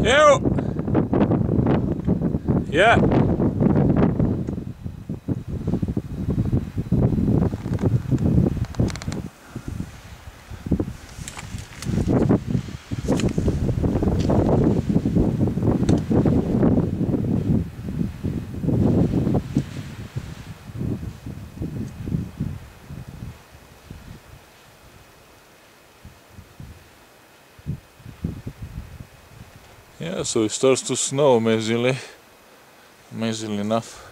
Ew! Yeah. Yeah, so it starts to snow amazingly enough.